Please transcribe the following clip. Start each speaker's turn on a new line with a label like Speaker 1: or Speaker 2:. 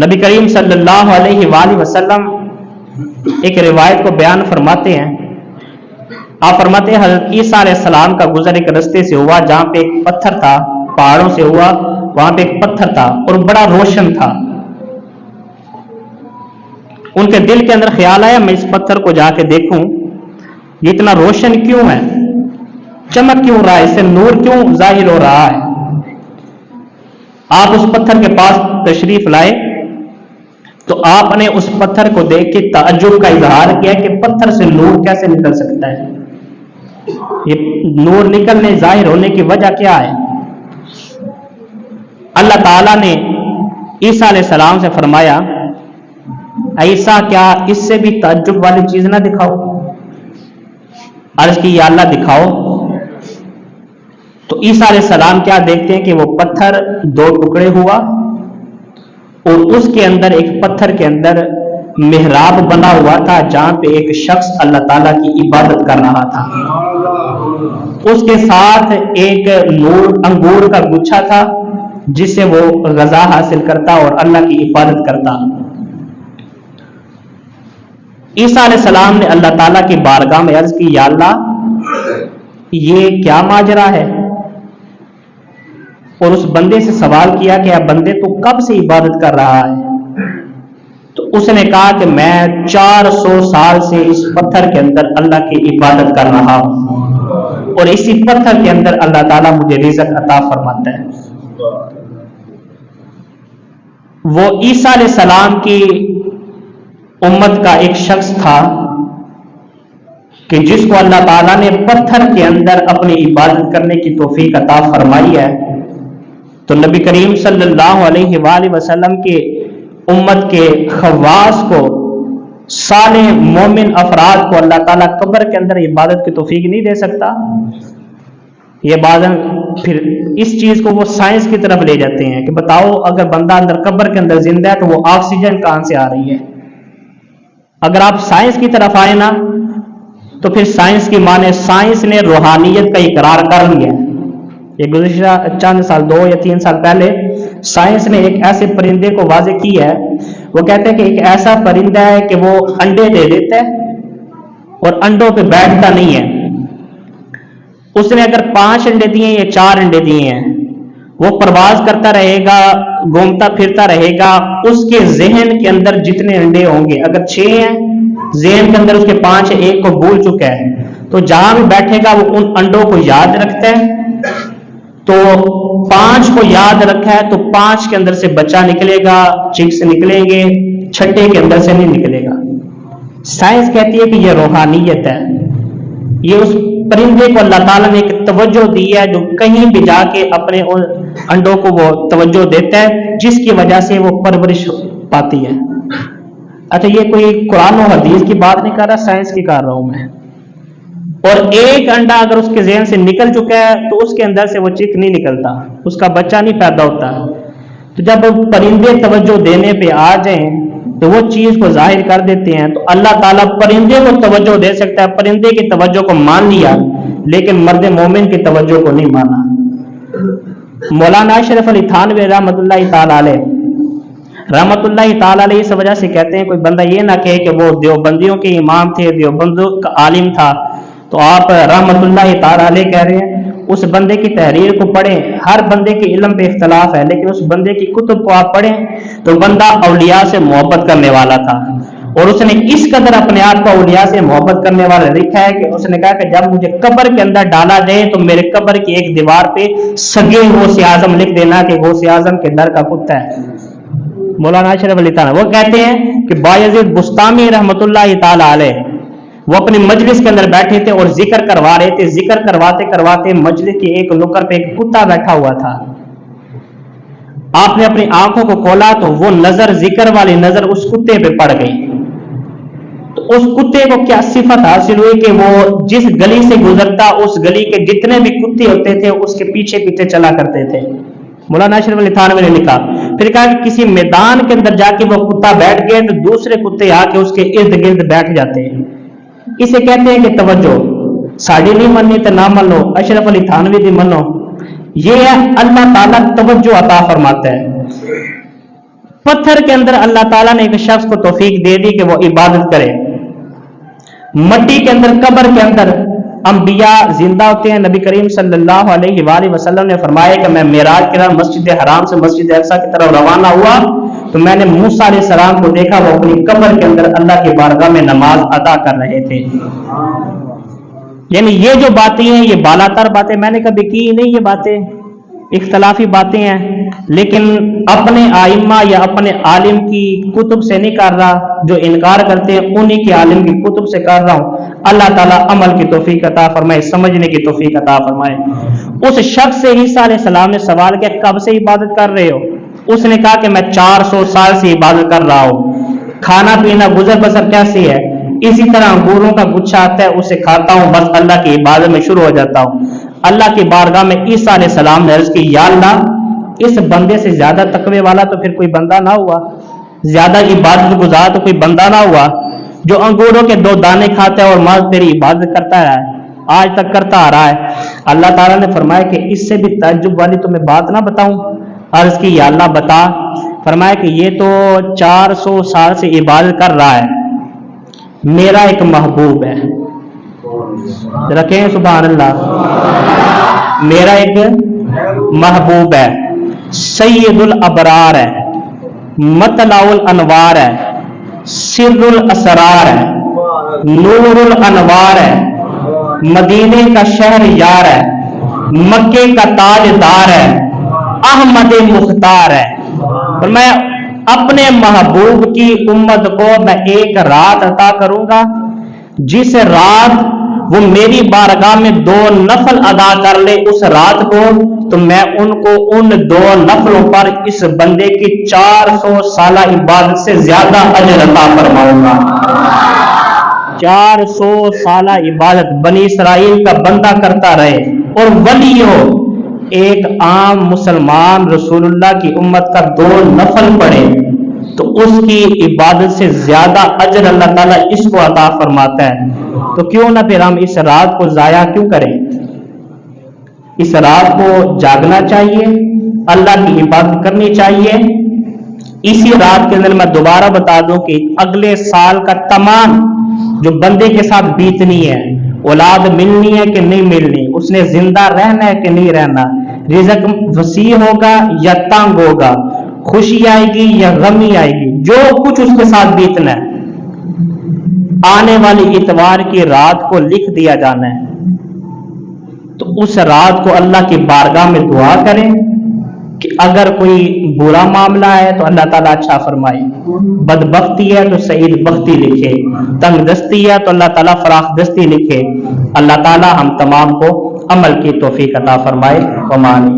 Speaker 1: नबी करीम सल्लल्लाहु अलैहि वसल्लम एक रिवायत को बयान फरमाते हैं। आप फरमाते हैं हज़रत ईसा अलैहिस्सलाम का गुजर एक रास्ते से हुआ जहां पे एक पत्थर था, पहाड़ों से हुआ, वहां पे एक पत्थर था और बड़ा रोशन था। उनके दिल के अंदर ख्याल आया मैं इस पत्थर को जाके देखूं, ये इतना रोशन क्यों है, चमक क्यों रहा है, इससे नूर क्यों जाहिर हो रहा है। आप उस पत्थर के पास तशरीफ लाए तो आपने उस पत्थर को देख के ताज्जुब का इजहार किया कि पत्थर से नूर कैसे निकल सकता है, ये नूर निकलने जाहिर होने की वजह क्या है। अल्लाह ताला ने ईसा अलैहिस्सलाम से फरमाया, ईसा क्या इससे भी ताज्जुब वाली चीज ना दिखाओ। अर्ज की या अल्लाह दिखाओ। तो ईसा अलैहिस्सलाम क्या देखते हैं कि वो पत्थर दो टुकड़े हुआ और उसके अंदर एक पत्थर के अंदर मेहराब बना हुआ था जहां पे एक शख्स अल्लाह ताला की इबादत कर रहा था। उसके साथ एक नूर अंगूर का गुच्छा था जिससे वो गजा हासिल करता और अल्लाह की इबादत करता। ईसा अलैहिस्सलाम ने अल्लाह ताला की बारगाह में अर्ज की, या अल्लाह ये क्या माजरा है। और उस बंदे से सवाल किया कि अब बंदे तू कब से इबादत कर रहा है। तो उसने कहा कि मैं 400 साल से इस पत्थर के अंदर अल्लाह की इबादत कर रहा हूं और इसी पत्थर के अंदर अल्लाह ताला मुझे रिज़्क़ अता फरमाता है। वो ईसा अलैहिस्सलाम की उम्मत का एक शख्स था कि जिसको अल्लाह ताला ने पत्थर के अंदर अपनी इबादत करने की तौफीक अता फरमाई है। तो नबी करीम सल्लल्लाहु अलैहि वसल्लम के उम्मत के खवास को, साले मोमिन अफराद को अल्लाह ताला कब्र के अंदर इबादत की तौफीक नहीं दे सकता। ये बात फिर इस चीज को वो साइंस की तरफ ले जाते हैं कि बताओ अगर बंदा अंदर कब्र के अंदर जिंदा है तो वो ऑक्सीजन कहां से आ रही है। अगर आप साइंस की तरफ आए ना तो फिर साइंस की माने साइंस ने रूहानियत का इकरार कर लिया। ये गुज़िश्ता चंद साल 2 या 3 साल पहले साइंस ने एक ऐसे परिंदे को वाज़े की है। वो कहते हैं कि एक ऐसा परिंदा है कि वो अंडे दे देता है और अंडों पे बैठता नहीं है। उसने अगर 5 अंडे दिए या 4 अंडे दिए हैं, वो परवाज करता रहेगा, घूमता फिरता रहेगा। उसके जहन के अंदर जितने अंडे होंगे, अगर 6 हैं, जहन के अंदर उसके 5 है, एक को भूल चुका है, तो जहां भी बैठेगा वो उन अंडों को याद रखता है। तो 5 को याद रखा है तो 5 के अंदर से बच्चा निकलेगा, चिक्स निकलेंगे, छठे के अंदर से नहीं निकलेगा। साइंस कहती है कि यह रूहानियत है। ये उस परिंदे को अल्लाह ताला ने एक तवज्जो दी है जो कहीं भी जाके अपने उन अंडों को वो तवज्जो देता है, जिसकी वजह से वो परवरिश पाती है। अच्छा, ये कोई कुरान और हदीस की बात नहीं कर रहा, साइंस की कर रहा हूं मैं। और एक अंडा अगर उसके ज़हन से निकल चुका है तो उसके अंदर से वो चिक नहीं निकलता, उसका बच्चा नहीं पैदा होता। तो जब परिंदे तवज्जो देने पे आ जाएं तो वो चीज को जाहिर कर देते हैं। तो अल्लाह ताला परिंदे को तवज्जो दे सकता है, परिंदे की तवज्जो को मान लिया लेकिन मर्द मोमिन की तवज्जो को नहीं माना। मौलाना अशरफ अली थानवी रहमतुल्लाहि ताला अलैह इस वजह से कहते हैं कोई बंदा ये ना कहे कि वो देवबंदियों के इमाम थे, देवबंदियों का आलिम था, तो आप रहमतुल्लाहि ताला अलैह कह रहे हैं। उस बंदे की तहरीर को पढ़ें, हर बंदे के इल्म पे इख्तलाफ है, लेकिन उस बंदे की कुतुब को आप पढ़ें तो बंदा औलिया से मोहब्बत करने वाला था और उसने इस कदर अपने आप को औलिया से मोहब्बत करने वाला लिखा है कि उसने कहा कि जब मुझे कब्र के अंदर डाला जाए तो मेरे कब्र की एक दीवार पे सगे गौसे आजम लिख देना कि गौसे आजम के दर का कुत्ता है। मौलाना अशरफ अली ताला वो कहते हैं कि बायजीद बुस्तामी रहमतुल्लाहि ताला अलैह वो अपनी मजलिस के अंदर बैठे थे और जिक्र करवा रहे थे। जिक्र करवाते करवाते मजलिस के एक नुक्कर पे एक कुत्ता बैठा हुआ था। आपने अपनी आंखों को खोला तो वो नजर, जिक्र वाली नजर उस कुत्ते पे पड़ गई। तो उस कुत्ते को क्या सिफत हासिल हुई कि वो जिस गली से गुजरता उस गली के जितने भी कुत्ते होते थे उसके पीछे पीछे चला करते थे। मौलाना अशरफ अली थानवी ने लिखा, फिर कहा कि किसी मैदान के अंदर जाके वो कुत्ता बैठ गए तो दूसरे कुत्ते आके उसके इर्द गिर्द बैठ जाते हैं। इसे कहते हैं कि तवज्जो। साड़ी नहीं मननी तो ना मनो, अशरफ अली थानवी दी मनो। ये है अल्लाह ताला तवज्जो अता फरमाता है। पत्थर के अंदर अल्लाह ताला ने एक शख्स को तौफीक दे दी कि वो इबादत करे। मट्टी के अंदर, कब्र के अंदर अंबिया जिंदा होते हैं। नबी करीम सल्लल्लाहु अलैहि वसल्लम ने फरमाया कि मैं मेराज के रात मस्जिद हराम से मस्जिद अक्सा की तरफ रवाना हुआ तो मैंने मूसा अलैहिस्सलाम को देखा, वो अपनी कब्र के अंदर अल्लाह की बारगाह में नमाज अदा कर रहे थे। यानी ये जो बातें हैं, ये बालातर बातें मैंने कभी की नहीं, ये बातें इख्तलाफी बातें हैं, लेकिन अपने आइम्मा या अपने आलिम की कुतुब से नहीं कर रहा, जो इनकार करते हैं उन्हीं के आलिम की कुतुब से कर रहा हूं। अल्लाह ताला अमल की तौफीक अता फरमाए, समझने की तौफीक अता फरमाए। उस शख्स से ईसा अलैहिस्सलाम ने सवाल किया, कब से इबादत कर रहे हो? उसने कहा कि मैं 400 साल से इबादत कर रहा हूं। खाना पीना गुजर बसर कैसी है? इसी तरह अंगूरों का गुच्छा आता है, उसे खाता हूं, बस अल्लाह की इबादत में शुरू हो जाता हूं। अल्लाह की बारगाह में ईसा अलैहिस्सलाम ने अर्ज की, या अल्लाह, इस बंदे से ज्यादा तकवे वाला तो फिर कोई बंदा ना हुआ, ज्यादा इबादत गुजार तो कोई बंदा ना हुआ, जो अंगूरों के 2 दाने खाता है और माँ तेरी इबादत करता रहा है, आज तक करता आ रहा है। अल्लाह ताला ने फरमाया कि इससे भी ताज्जुब वाली तुम्हें बात ना बताऊं? अर्ज की, या अल्लाह बता। फरमाया कि ये तो 400 साल से इबादत कर रहा है, मेरा एक महबूब है। रखें सुभान अल्लाह। मेरा एक महबूब है, सैयदुल अबरार है, मतलाउल अनवार है, सिर्रुल असरार है, नूरुल अनवार है, मदीने का शहर यार है, मक्के का ताजदार है, अहमद मुख्तार है। और मैं अपने महबूब की उम्मत को मैं एक रात अता करूंगा, जिस रात वो मेरी बारगाह में 2 नफल अदा कर ले, उस रात को तो मैं उनको उन 2 नफलों पर इस बंदे की 400 साला इबादत से ज्यादा अजर अता फरमाऊंगा। 400 साला इबादत बनी इसराइल का बंदा करता रहे और वली हो, एक आम मुसलमान रसूलुल्लाह की उम्मत का 2 नफल पढ़े तो उसकी इबादत से ज्यादा अजर अल्लाह ताला इसको अता फरमाता है। तो क्यों ना फिर हम इस रात को जाया क्यों करें? इस रात को जागना चाहिए, अल्लाह की इबादत करनी चाहिए। इसी रात के अंदर मैं दोबारा बता दूं कि अगले साल का तमाम जो बंदे के साथ बीतनी है, औलाद मिलनी है कि नहीं मिलनी, उसने जिंदा रहना है कि नहीं रहना, रिज़्क वसी होगा या तंग होगा, खुशी आएगी या गमी आएगी, जो कुछ उसके साथ बीतना है, आने वाली इतवार की रात को लिख दिया जाना है। तो उस रात को अल्लाह की बारगाह में दुआ करें कि अगर कोई बुरा मामला है तो अल्लाह ताला अच्छा फरमाए, बदबख्ती है तो सईद बख्ती लिखे, तंग दस्ती है तो अल्लाह ताला फराख दस्ती लिखे। अल्लाह ताला हम तमाम को अमल की तौफीक अता फरमाए। व मान।